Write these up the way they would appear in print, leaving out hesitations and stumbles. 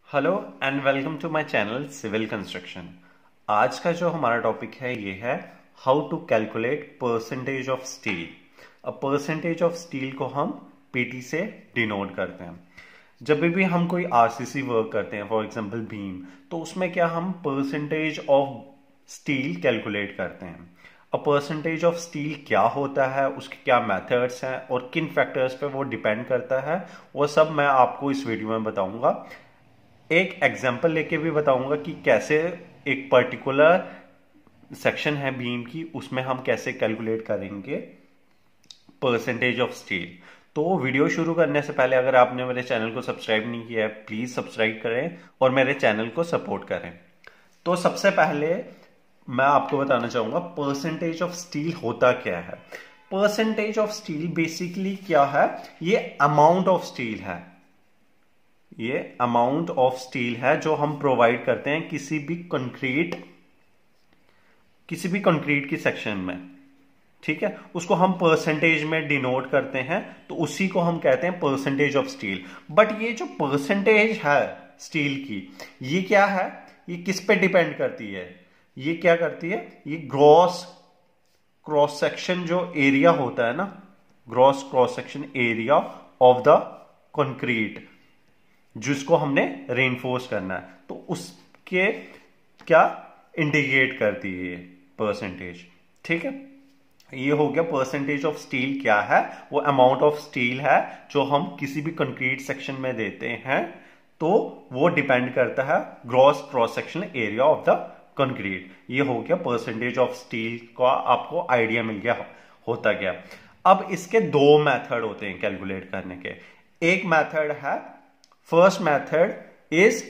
Hello and welcome to my channel civil construction. आज का जो हमारा टॉपिक है ये है how to calculate percentage of steel. अब परसेंटेज ऑफ स्टील को हम पीटी से डिनोट करते हैं। जब भी हम कोई आरसीसी वर्क करते हैं, फॉर एग्जांपल बीम, तो उसमें क्या हम परसेंटेज ऑफ स्टील कैलकुलेट करते हैं। अब परसेंटेज ऑफ स्टील क्या होता है, उसके क्या मेथड्स हैं और किन फैक्टर्स पे वो डिपेंड करता है, वो सब मैं आपको इस वीडियो में बताऊंगा। एक एग्जांपल लेके भी बताऊंगा कि कैसे एक पर्टिकुलर सेक्शन है बीम की, उसमें हम कैसे कैलकुलेट करेंगे परसेंटेज ऑफ स्टील। तो वीडियो शुरू करने से पहले अगर आपने मेरे चैनल को सब्सक्राइब नहीं किया है, प्लीज सब्सक्राइब करें और मेरे चैनल को सपोर्ट करें। तो सबसे पहले मैं आपको बताना चाहूंगा परसेंटेज ऑफ स्टील होता क्या है। परसेंटेज ऑफ स्टील बेसिकली क्या है, ये अमाउंट ऑफ स्टील है। ये अमाउंट ऑफ स्टील है जो हम प्रोवाइड करते हैं किसी भी कंक्रीट की सेक्शन में। ठीक है, उसको हम परसेंटेज में डिनोट करते हैं, तो उसी को हम कहते हैं परसेंटेज ऑफ स्टील। बट ये जो परसेंटेज है स्टील की, ये क्या है, ये किस पे डिपेंड करती है, ये क्या करती है, ये क्रॉस सेक्शन जो एरिया होता है ना, cross section area of the concrete जिसको हमने रेनफोर्स करना है, तो उसके क्या इंडिकेट करती है ये परसेंटेज। ठीक है, ये हो गया परसेंटेज ऑफ स्टील क्या है, वो अमाउंट ऑफ स्टील है जो हम किसी भी कंक्रीट सेक्शन में देते हैं, तो वो डिपेंड करता है cross section area of the concrete. ये हो गया परसेंटेज ऑफ स्टील का, आपको आइडिया मिल गया होता क्या। अब इसके दो मेथड होते हैं कैलकुलेट करने के। एक मेथड है, फर्स्ट मेथड इज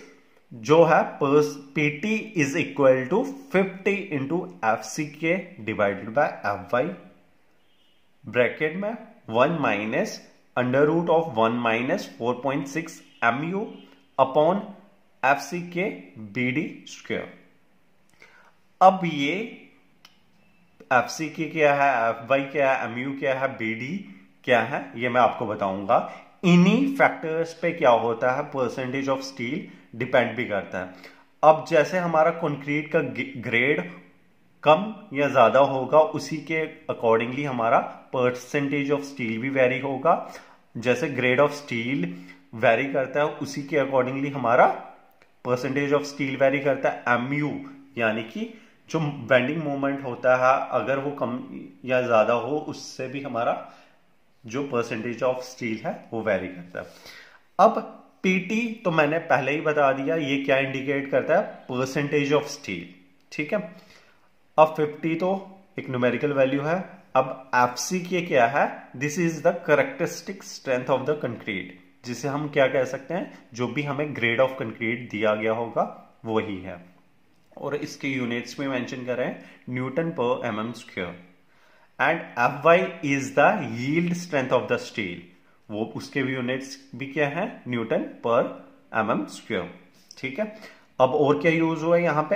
जो है PT is equal to 50 into F C के divided by F Y, bracket में 1 minus under root of 1 minus 4.6 MU upon F C के BD स्क्वायर। अब ये एफ सी के क्या है, एफ वाई क्या है, MU क्या है, BD क्या है, ये मैं आपको बताऊंगा। इन्हीं फैक्टर्स पे क्या होता है परसेंटेज ऑफ स्टील डिपेंड भी करता है। अब जैसे हमारा कंक्रीट का ग्रेड कम या ज्यादा होगा, उसी के अकॉर्डिंगली हमारा परसेंटेज ऑफ स्टील भी वेरी होगा। जैसे ग्रेड ऑफ स्टील वेरी करता है, उसी के अकॉर्डिंगली हमारा परसेंटेज ऑफ स्टील वेरी करता है। MU यानी कि जो बेंडिंग मोमेंट होता है, अगर वो कम या ज्यादा हो, उससे भी हमारा जो परसेंटेज ऑफ स्टील है वो वेरी करता है। अब पीटी तो मैंने पहले ही बता दिया, ये क्या इंडिकेट करता है, परसेंटेज ऑफ स्टील। ठीक है, अब 50 तो एक न्यूमेरिकल वैल्यू है। अब एफसी के क्या है, this is the characteristic strength of the concrete, जिसे हम क्या कह सकते हैं, जो भी हमें ग्रेड ऑफ कंक्रीट दिया गया होगा वही है। और इसके यूनिट्स में मेंशन कर रहे हैं न्यूटन पर mm square. And Fy is the yield strength of the steel, वो उसके भी यूनिट्स भी क्या है, न्यूटन पर mm स्क्वायर। ठीक है, अब और क्या यूज हुआ है यहां पे,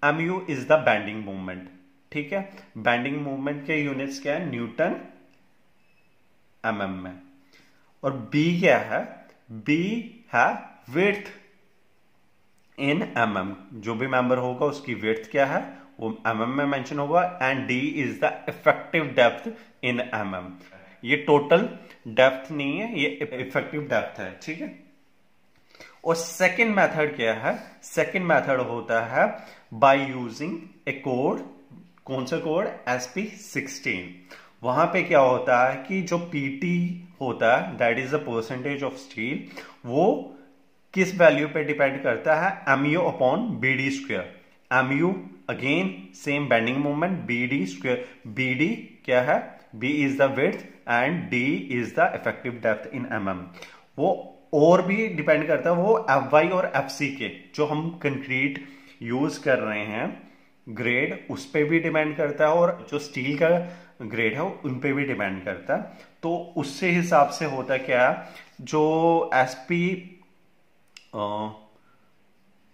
MU is the bending movement. ठीक है, बेंडिंग मूवमेंट के यूनिट्स क्या है, न्यूटन mm में। और B क्या है, B है विड्थ इन mm, जो भी मेंबर होगा उसकी विड्थ क्या है, वो mm में मेंशन होगा। And D is the effective depth in mm, ये टोटल डेप्थ नहीं है, ये इफेक्टिव डेप्थ है। ठीक है, और सेकंड मेथड क्या है, सेकंड मेथड होता है बाय यूजिंग ए कोड। कौन सा कोड, SP16। वहां पे क्या होता है कि जो PT होता है, that is the percentage of steel, वो किस वैल्यू पे डिपेंड करता है, MU upon BD square. MU again same bending moment, BD square, BD क्या है, B is the width and D is the effective depth in mm। वो और भी डिपेंड करता है, वो Fy और FC के जो हम कंक्रीट यूज कर रहे हैं ग्रेड, उस पे भी डिपेंड करता है, और जो स्टील का ग्रेड है उन पे भी डिपेंड करता है। तो उससे हिसाब से होता क्या, जो SP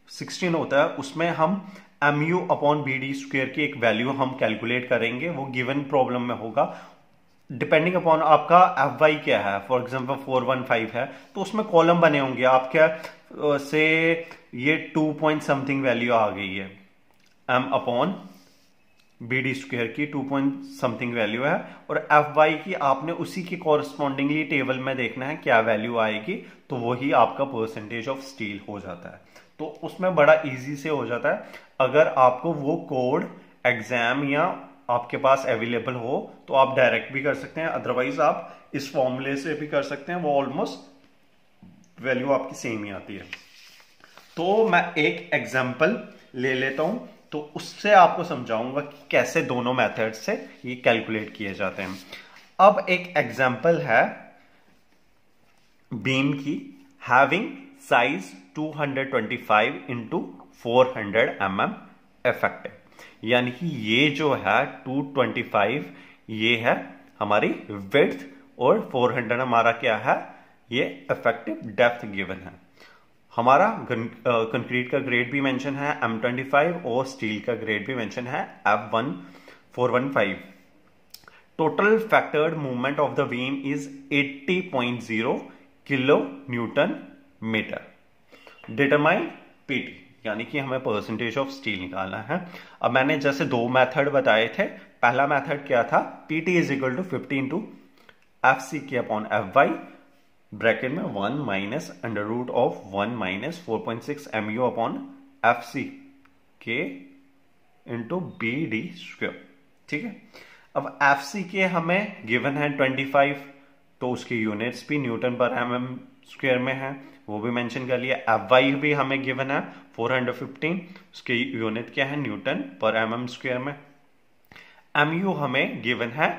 16 होता है, उसमें हम MU अपॉन BD स्क्वायर की एक वैल्यू हम कैलकुलेट करेंगे, वो गिवन प्रॉब्लम में होगा। डिपेंडिंग अपॉन आपका Fy क्या है, फॉर एग्जांपल 415 है, तो उसमें कॉलम बने होंगे, आप क्या से ये 2 पॉइंट समथिंग वैल्यू आ गई है, M upon B D square की 2 पॉइंट समथिंग वैल्यू है, और एफ वाई की आपने उसी के कॉरस्पॉन्डिंगली टेबल में देखना है क्या वैल्यू आएगी, तो वही आपका परसेंटेज ऑफ स्टील हो जाता है। तो उसमें बड़ा इजी से हो जाता है। अगर आपको वो कोड एग्जाम या आपके पास अवेलेबल हो तो आप डायरेक्ट भी कर सकते हैं, अदरवाइज आप इस फॉर्मूले से भी कर सकते हैं, वो ऑलमोस्ट वैल्यू आपकी सेम ही आती है। तो मैं एक एग्जांपल ले लेता हूं, तो उससे आपको समझाऊंगा कि कैसे दोनों मेथड से ये कैलकुलेट किए जाते हैं। अब एक एग्जांपल है बीम की, having size 225 into 400 mm effective, यानी कि ये जो है 225 ये है हमारी विड्थ और 400 हमारा क्या है, ये इफेक्टिव डेप्थ गिवन है। हमारा कंक्रीट का ग्रेड भी मेंशन है M25 और स्टील का ग्रेड भी मेंशन है F1415। Total factored movement of the beam is 80.0 kilo newton metre. Determine PT, यानी कि हमें परसेंटेज ऑफ स्टील निकालना है। अब मैंने जैसे दो मेथड बताए थे, पहला मेथड क्या था, PT is equal to 50 into F C K upon F Y bracket में 1 minus under root of 1 minus 4.6 MU upon F C K into B D square. ठीक है, अब एफ सी के हमें गिवन है 25, तो उसकी यूनिट्स भी न्यूटन पर mm स्क्वायर में है, वो भी मेंशन कर लिया। एफ वाई भी हमें गिवन है 415, उसकी यूनिट क्या है, न्यूटन पर mm स्क्वायर में। MU हमें गिवन है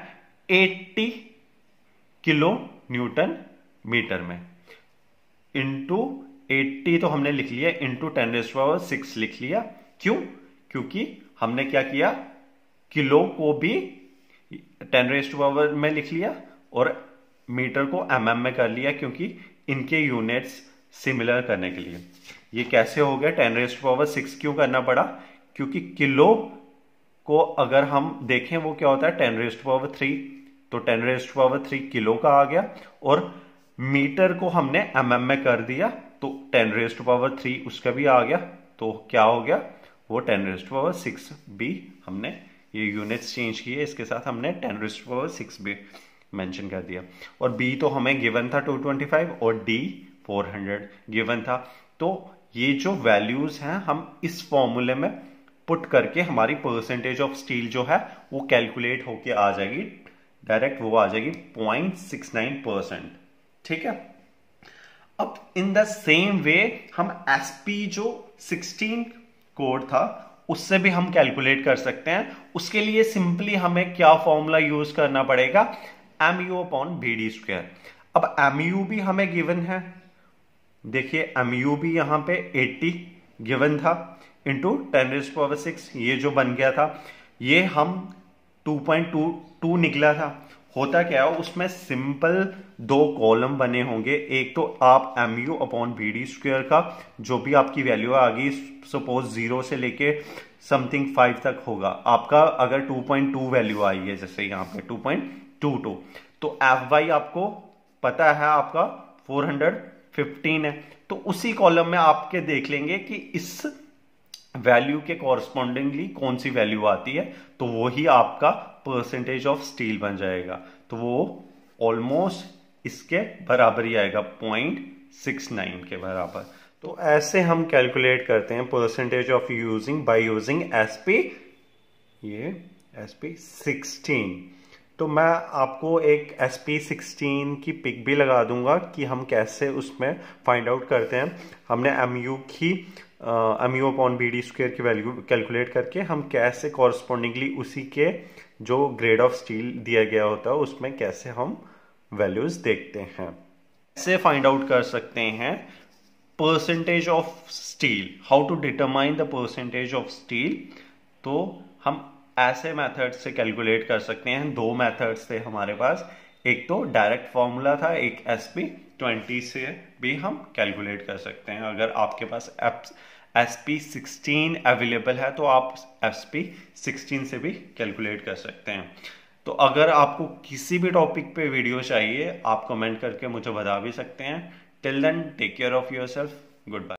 80 किलो न्यूटन मीटर में, इंटू 80 तो हमने लिख लिया, इंटू 10⁶ लिख लिया। क्यों? क्योंकि हमने क्या किया, किलो को भी 10⁻⁴ में लिख लिया और मीटर को mm में कर लिया, क्योंकि इनके यूनिट्स सिमिलर करने के लिए। ये कैसे हो गया 10⁻⁶? क्यों करना पड़ा? क्योंकि किलो को अगर हम देखें वो क्या होता है 10⁻3, तो 10⁻3 किलो का आ गया, और मीटर को हमने mm में कर दिया तो 10⁻3 उसका भी आ गया, तो क्या हो गया वो 10⁻6 भी, हमने ये यूनिट्स चेंज किए, इसके साथ हमने 10⁻6 भी मेंशन कर दिया। और b तो हमें गिवन था 225 और d 400 गिवन था। तो ये जो वैल्यूज हैं हम इस फॉर्मूले में पुट करके हमारी परसेंटेज ऑफ स्टील जो है वो कैलकुलेट होके आ जाएगी, डायरेक्ट वो आ जाएगी 0.69%। ठीक है, अब इन द सेम वे हम SP जो 16 कोड था उससे भी हम कैलकुलेट कर सकते हैं। उसके लिए सिंपली हमें क्या फॉर्मूला यूज करना पड़ेगा, MU अपॉन BD स्क्वायर। अब MU भी हमें गिवन है, देखिए MU भी यहां पे 80 गिवन था, इंटू 10⁻6 ये जो बन गया था, ये हम 2.22 निकला था। होता क्या है उसमें, सिंपल दो कॉलम बने होंगे, एक तो आप MU अपॉन BD स्क्वायर का जो भी आपकी वैल्यू आ गई, सपोज 0 से लेके समथिंग 5 तक होगा आपका, अगर 2.2 वैल्यू आई है जैसे यहाँ पे 2.22, तो FY आपको पता है आपका 415 है, तो उसी कॉलम में आपके देख लेंगे कि इस वैल्यू के कॉरस्पॉन्डिंगली कौन सी वैल्यू आती है, तो वही आपका परसेंटेज ऑफ स्टील बन जाएगा। तो वो ऑलमोस्ट इसके बराबर ही आएगा, 0.69 के बराबर। तो ऐसे हम कैलकुलेट करते हैं percentage of using by using SP, ये SP 16। तो मैं आपको एक SP 16 की पिक भी लगा दूंगा कि हम कैसे उसमें फाइंड आउट करते हैं। हमने MU अपॉन BD स्क्वायर की वैल्यू कैलकुलेट करके हम कैसे कॉरस्पॉन्डिंगली उसी के जो ग्रेड ऑफ स्टील दिया गया होता है उसमें कैसे हम वैल्यूज देखते हैं। ऐसे फाइंड आउट कर सकते हैं percentage of steel, how to determine the percentage of steel. तो हम ऐसे मेथड से कैलकुलेट कर सकते हैं, दो मेथड्स थे हमारे पास, एक तो डायरेक्ट फॉर्मूला था, एक SP 20 से भी हम कैलकुलेट कर सकते हैं। अगर आपके पास SP 16 अवेलेबल है तो आप SP 16 से भी कैलकुलेट कर सकते हैं। तो अगर आपको किसी भी टॉपिक पे वीडियो चाहिए आप कमेंट करके मुझे बता भी सकते हैं। Till then take care of yourself. Good bye.